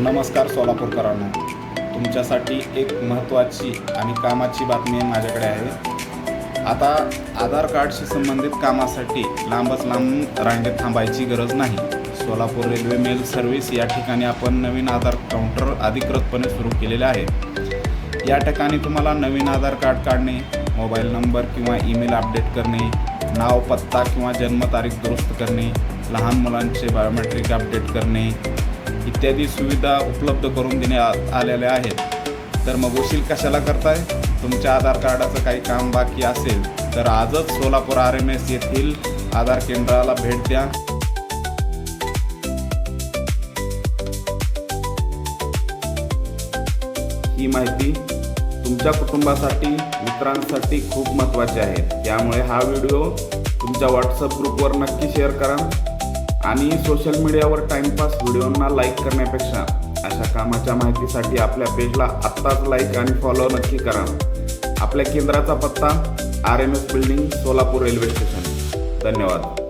नमस्कार सोलापूरकरांनो, तुमच्यासाठी एक महत्त्वाची आणि कामाची बातमी माझ्याकडे आहे। आता आधार कार्डशी संबंधित कामासाठी लांब रांगेत थांबायची गरज नाही। सोलापूर रेल्वे मेल सर्व्हिस या ठिकाणी आपण नवीन आधार काउंटर अधिकृतपणे सुरू केलेले आहे। या ठिकाणी तुम्हाला नवीन आधार कार्ड काढणे, मोबाईल नंबर किंवा ईमेल अपडेट करणे, नाव पत्ता किंवा जन्मतारीख दुरुस्त करणे, लहान मुलांचे बायोमेट्रिक अपडेट करणे इत्यादी सुविधा उपलब्ध करून देण्यात आलेल्या आहेत। तर मग उशीर कशाला करताय? तुमच्या आधार कार्डाचं काही काम बाकी असेल तर आजच सोलापूर RMS येथील आधार केंद्राला भेट द्या। ही माहिती तुमच्या कुटुंबासाठी, मित्रांसाठी खूप महत्त्वाची आहे। त्यामुळे हा व्हिडिओ तुमच्या WhatsApp ग्रुपवर नक्की शेअर करा आणि सोशल मीडियावर टाइमपास व्हिडिओंना लाईक करण्यापेक्षा अशा कामाच्या माहितीसाठी आपल्या पेजला आत्ताच लाईक आणि फॉलो नक्की करा। आपल्या केंद्राचा पत्ता RMS building, Solapur railway station. धन्यवाद।